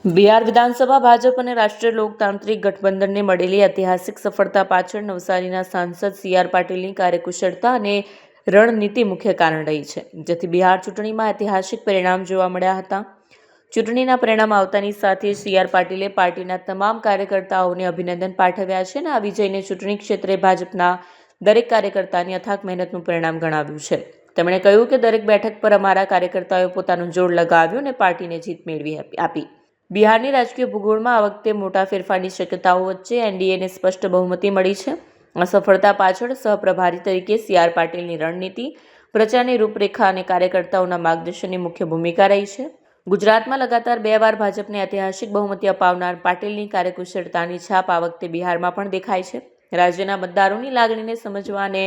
બિહાર વિધાનસભા ભાજપ અને રાષ્ટ્રીય લોકતાંત્રિક ગઠબંધનને મળેલી ઐતિહાસિક સફળતા પાછળ નવસારીના સાંસદ સી.આર. પાટીલની કાર્યકુશળતા અને રણનીતિ મુખ્ય કારણ રહી છે, જેથી બિહાર ચૂંટણીમાં ઐતિહાસિક પરિણામ જોવા મળ્યા હતા. ચૂંટણીના પરિણામ આવતાની સાથે સી.આર. પાટીલે પાર્ટીના તમામ કાર્યકર્તાઓને અભિનંદન પાઠવ્યા છે અને આ વિજયને ચૂંટણી ક્ષેત્રે ભાજપના દરેક કાર્યકર્તાની અથાગ મહેનતનું પરિણામ ગણાવ્યું છે. તેમણે કહ્યું કે દરેક બેઠક પર અમારા કાર્યકર્તાઓએ પોતાનું જોર લગાવ્યું અને પાર્ટીને જીત મેળવી આપી. બિહારની રાજકીય ભૂગોળમાં આ વખતે મોટા ફેરફારની શક્યતાઓ વચ્ચે એનડીએને સ્પષ્ટ બહુમતી મળી છે. આ સફળતા પાછળ સહપ્રભારી તરીકે સી.આર. પાટીલની રણનીતિ, પ્રચારની રૂપરેખા અને કાર્યકર્તાઓના માર્ગદર્શનની મુખ્ય ભૂમિકા રહી છે. ગુજરાતમાં લગાતાર 2 વાર ભાજપને ઐતિહાસિક બહુમતી અપાવનાર પાટીલની કાર્યકુશળતાની છાપ આ વખતે બિહારમાં પણ દેખાય છે. રાજ્યના મતદારોની લાગણીને સમજવા અને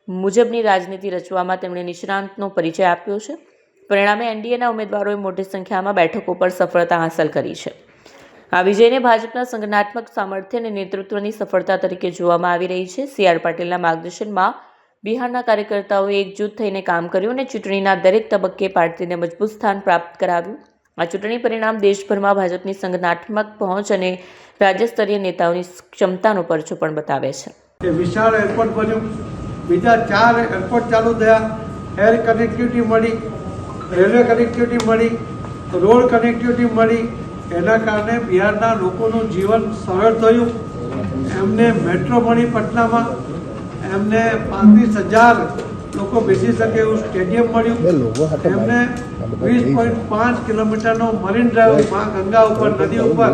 મુજબની રાજનીતિ રચવામાં તેમણે નિષ્ણાંતનો પરિચય આપ્યો છે. પરિણામે એનડીએના ઉમેદવારોએ મોટી સંખ્યામાં બેઠકો પર સફળતા હાંસલ કરી છે. આ વિજયને ભાજપના સંગઠનાત્મક સામર્થ્ય અને નેતૃત્વની સફળતા તરીકે જોવામાં આવી રહી છે. સી.આર. પાટીલના માર્ગદર્શનમાં બિહારના કાર્યકર્તાઓએ એકજૂથ થઈને કામ કર્યું અને ચૂંટણીના દરેક તબક્કે પાર્ટીને મજબૂત સ્થાન પ્રાપ્ત કરાવ્યું. આ ચૂંટણી પરિણામ દેશભરમાં ભાજપની સંગઠનાત્મક પહોંચ અને રાજ્ય સ્તરીય નેતાઓની ક્ષમતાનો પરચો પણ બતાવે છે. વિશાળ એરપોર્ટ બન્યું, બીજા 4 એરપોર્ટ ચાલુ થયા, એર કનેક્ટિવિટી મળી, રેલવે કનેક્ટિવિટી મળી, રોડ કનેક્ટિવિટી મળી. એના કારણે બિહારના લોકોનું જીવન સરળ થયું. એમને મેટ્રો મળી પટનામાં, એમને 35,000 લોકો બેસી શકે એવું સ્ટેડિયમ મળ્યું, એમને 20.5 કિલોમીટરનો મરીન ડ્રાઈવ ગંગા ઉપર, નદી ઉપર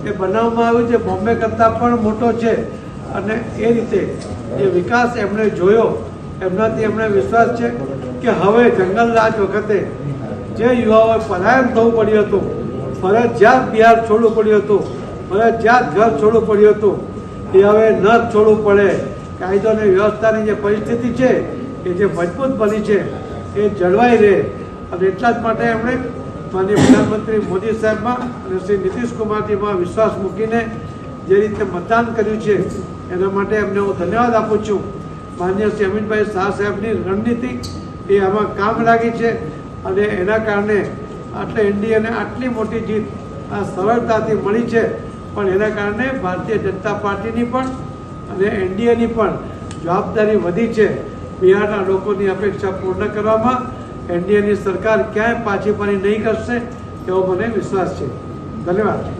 એ બનાવવામાં આવ્યું છે, બોમ્બે કરતાં પણ મોટો છે. અને એ રીતે જે વિકાસ એમણે જોયો, એમનાથી એમને વિશ્વાસ છે કે હવે જંગલ રાજ વખતે જે યુવાઓએ પલાયન થવું પડ્યું હતું, ફરજિયાત બિહાર છોડવું પડ્યું હતું, ફરજિયાત ઘર છોડવું પડ્યું હતું, એ હવે ન છોડવું પડે. કાયદો અને વ્યવસ્થાની જે પરિસ્થિતિ છે એ જે મજબૂત બની છે એ જળવાઈ રહે. અને એટલા જ માટે એમણે માનનીય પ્રધાનમંત્રી મોદી સાહેબમાં અને શ્રી નીતિશ કુમારજીમાં વિશ્વાસ મૂકીને જે રીતે મતદાન કર્યું છે એના માટે એમને હું ધન્યવાદ આપું છું. માનનીય શ્રી અમિતભાઈ શાહ સાહેબની રણનીતિ એ આમાં કામ લાગી છે અને એના કારણે આટલે એનડીએને આટલી મોટી જીત આ સરળતાથી મળી છે. પણ એના કારણે ભારતીય જનતા પાર્ટીની પણ અને એનડીએની પણ જવાબદારી વધી છે. બિહારના લોકોની અપેક્ષા પૂર્ણ કરવામાં એનડીએની સરકાર ક્યાંય પાછી પડી નહીં કરશે એવો મને વિશ્વાસ છે. ધન્યવાદ.